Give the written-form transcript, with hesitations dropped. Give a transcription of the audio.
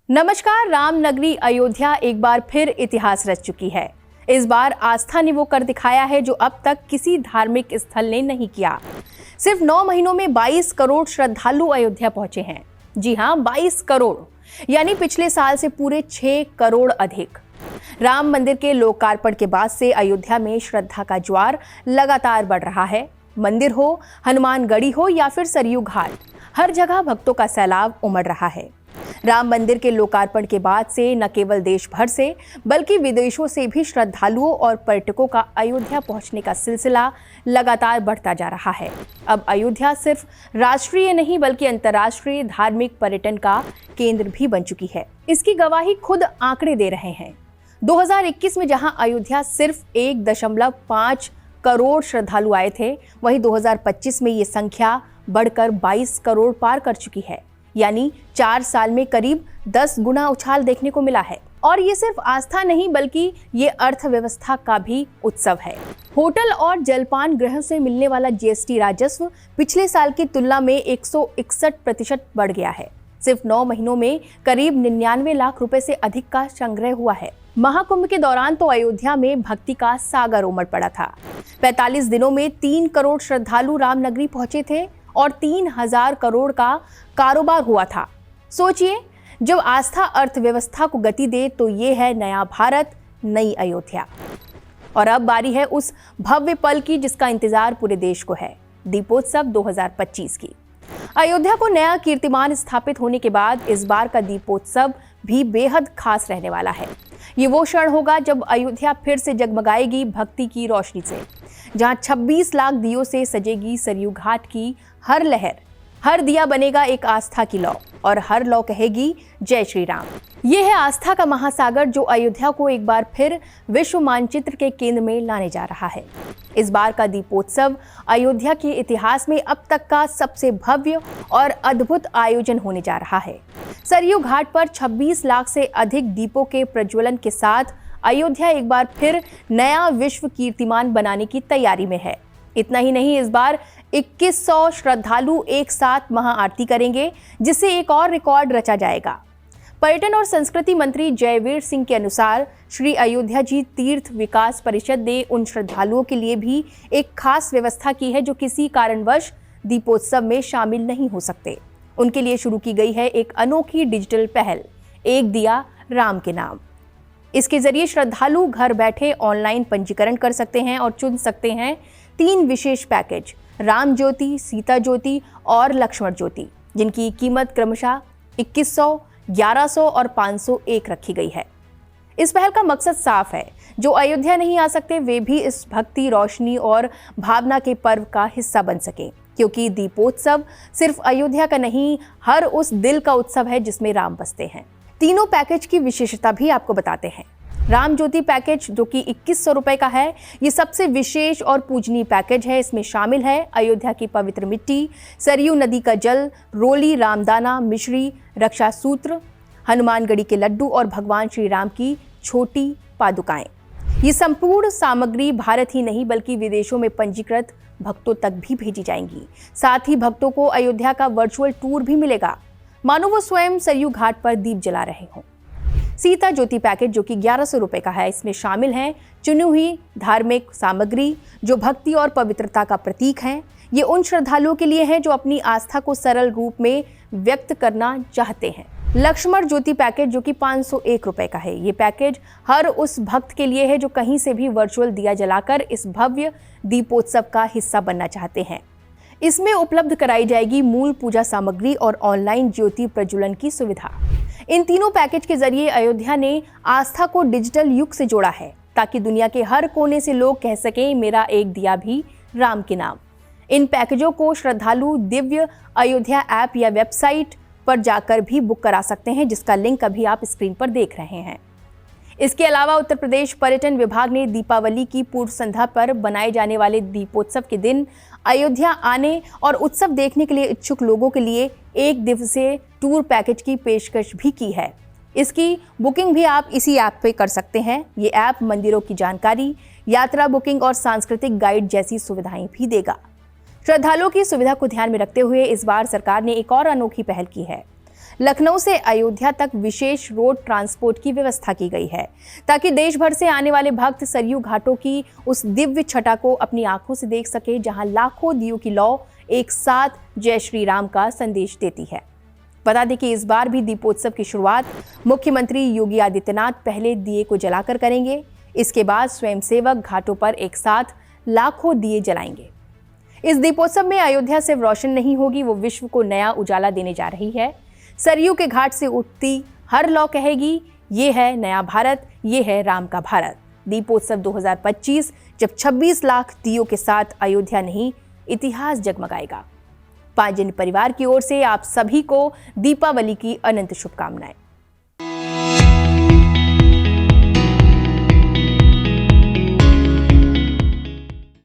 नमस्कार। रामनगरी अयोध्या एक बार फिर इतिहास रच चुकी है। इस बार आस्था ने वो कर दिखाया है जो अब तक किसी धार्मिक स्थल ने नहीं किया। सिर्फ 9 महीनों में 22 करोड़ श्रद्धालु अयोध्या पहुंचे हैं। जी हां, 22 करोड़, यानी पिछले साल से पूरे 6 करोड़ अधिक। राम मंदिर के लोकार्पण के बाद से अयोध्या में श्रद्धा का ज्वार लगातार बढ़ रहा है। मंदिर हो, हनुमानगढ़ी हो या फिर सरयू घाट, हर जगह भक्तों का सैलाब उमड़ रहा है। राम मंदिर के लोकार्पण के बाद से न केवल देश भर से बल्कि विदेशों से भी श्रद्धालुओं और पर्यटकों का अयोध्या पहुंचने का सिलसिला लगातार बढ़ता जा रहा है। अब अयोध्या सिर्फ राष्ट्रीय नहीं बल्कि अंतर्राष्ट्रीय धार्मिक पर्यटन का केंद्र भी बन चुकी है। इसकी गवाही खुद आंकड़े दे रहे हैं। 2021 में जहां अयोध्या सिर्फ 1.5 करोड़ श्रद्धालु आए थे, वहीं 2025 में ये संख्या बढ़कर 22 करोड़ पार कर चुकी है। यानी 4 साल में करीब 10 गुना उछाल देखने को मिला है। और ये सिर्फ आस्था नहीं बल्कि ये अर्थव्यवस्था का भी उत्सव है। होटल और जलपान गृहों से मिलने वाला जीएसटी राजस्व पिछले साल की तुलना में 161% बढ़ गया है। सिर्फ 9 महीनों में करीब 99 लाख रुपए से अधिक का संग्रह हुआ है। महाकुंभ के दौरान तो अयोध्या में भक्ति का सागर उमड़ पड़ा था। 45 दिनों में 3 करोड़ श्रद्धालु रामनगरी पहुंचे थे और 3000 करोड़ का कारोबार हुआ था। सोचिए, जब आस्था अर्थव्यवस्था को गति दे तो ये है नया भारत, नई अयोध्या। और अब बारी है उस भव्य पल की जिसका इंतजार पूरे देश को है, दीपोत्सव 2025 की। अयोध्या को नया कीर्तिमान स्थापित होने के बाद इस बार का दीपोत्सव भी बेहद खास रहने वाला है। ये वो क्षण होगा जब अयोध्या फिर से जगमगाएगी भक्ति की रोशनी से, जहां 26 लाख दियों से सजेगी सरयू घाट की हर लहर। हर दिया बनेगा एक आस्था की लौ और हर लौ कहेगी जय श्री राम। ये है आस्था का महासागर जो अयोध्या को एक बार फिर विश्व मानचित्र के केंद्र में लाने जा रहा है। इस बार का दीपोत्सव अयोध्या के इतिहास में अब तक का सबसे भव्य और अद्भुत आयोजन होने जा रहा है। सरयू घाट पर 26 लाख से अधिक दीपों के प्रज्वलन के साथ अयोध्या एक बार फिर नया विश्व कीर्तिमान बनाने की तैयारी में है। इतना ही नहीं, इस बार 2100 श्रद्धालु एक साथ महाआरती करेंगे, जिससे एक और रिकॉर्ड रचा जाएगा। पर्यटन और संस्कृति मंत्री जयवीर सिंह के अनुसार श्री अयोध्या जी तीर्थ विकास परिषद ने उन श्रद्धालुओं के लिए भी एक खास व्यवस्था की है जो किसी कारणवश दीपोत्सव में शामिल नहीं हो सकते। उनके लिए शुरू की गई है एक अनोखी डिजिटल पहल, एक दिया राम के नाम। इसके जरिए श्रद्धालु घर बैठे ऑनलाइन पंजीकरण कर सकते हैं और चुन सकते हैं 3 विशेष पैकेज, राम ज्योति, सीता ज्योति और लक्ष्मण ज्योति, जिनकी कीमत क्रमशः 2100, 1100 और 501 रखी गई है। इस पहल का मकसद साफ है, जो अयोध्या नहीं आ सकते वे भी इस भक्ति, रोशनी और भावना के पर्व का हिस्सा बन सकें, क्योंकि दीपोत्सव सिर्फ अयोध्या का नहीं, हर उस दिल का उत्सव है जिसमें राम बसते हैं। तीनों पैकेज की विशेषता भी आपको बताते हैं। राम ज्योति पैकेज जो कि 2100 रुपए का है, ये सबसे विशेष और पूजनीय पैकेज है। इसमें शामिल है अयोध्या की पवित्र मिट्टी, सरयू नदी का जल, रोली, रामदाना, मिश्री, रक्षा सूत्र, हनुमानगढ़ी के लड्डू और भगवान श्री राम की छोटी पादुकाएं। ये संपूर्ण सामग्री भारत ही नहीं बल्कि विदेशों में पंजीकृत भक्तों तक भी भेजी जाएंगी। साथ ही भक्तों को अयोध्या का वर्चुअल टूर भी मिलेगा, मानो वो स्वयं सरयू घाट पर दीप जला रहे हों। सीता ज्योति पैकेज जो कि 1100 रुपए का है, इसमें शामिल है चुनी हुई धार्मिक सामग्री जो भक्ति और पवित्रता का प्रतीक हैं। ये उन श्रद्धालुओं के लिए है जो अपनी आस्था को सरल रूप में व्यक्त करना चाहते हैं। लक्ष्मण ज्योति पैकेज जो कि 501 रुपए का है, ये पैकेज हर उस भक्त के लिए है जो कहीं से भी वर्चुअल दिया जलाकर इस भव्य दीपोत्सव का हिस्सा बनना चाहते हैं। इसमें उपलब्ध कराई जाएगी मूल पूजा सामग्री और ऑनलाइन ज्योति प्रज्वलन की सुविधा। इन तीनों पैकेज के जरिए अयोध्या ने आस्था को डिजिटल युग से जोड़ा है, ताकि दुनिया के हर कोने से लोग कह सकें मेरा एक दिया भी राम के नाम। इन पैकेजों को श्रद्धालु दिव्य अयोध्या ऐप या वेबसाइट पर जाकर भी बुक करा सकते हैं, जिसका लिंक अभी आप स्क्रीन पर देख रहे हैं। इसके अलावा उत्तर प्रदेश पर्यटन विभाग ने दीपावली की पूर्व संध्या पर बनाए जाने वाले दीपोत्सव के दिन अयोध्या आने और उत्सव देखने के लिए इच्छुक लोगों के लिए 1 दिवसीय टूर पैकेज की पेशकश भी की है। इसकी बुकिंग भी आप इसी ऐप पे कर सकते हैं। ये ऐप मंदिरों की जानकारी, यात्रा बुकिंग और सांस्कृतिक गाइड जैसी सुविधाएं भी देगा। श्रद्धालुओं की सुविधा को ध्यान में रखते हुए इस बार सरकार ने एक और अनोखी पहल की है। लखनऊ से अयोध्या तक विशेष रोड ट्रांसपोर्ट की व्यवस्था की गई है ताकि देश भर से आने वाले भक्त सरयू घाटों की उस दिव्य छटा को अपनी आंखों से देख सके जहां लाखों दियों की लौ एक साथ जय श्री राम का संदेश देती है। बता दें कि इस बार भी दीपोत्सव की शुरुआत मुख्यमंत्री योगी आदित्यनाथ पहले दिए को जलाकर करेंगे। इसके बाद स्वयंसेवक घाटों पर एक साथ लाखों दिए जलाएंगे। इस दीपोत्सव में अयोध्या सिर्फ रोशन नहीं होगी, वो विश्व को नया उजाला देने जा रही है। सरयू के घाट से उठती हर लौ कहेगी, ये है नया भारत, ये है राम का भारत। दीपोत्सव 2025 जब 26 लाख दियों के साथ अयोध्या नहीं, इतिहास जगमगाएगा। पांजन परिवार की ओर से आप सभी को दीपावली की अनंत शुभकामनाएं।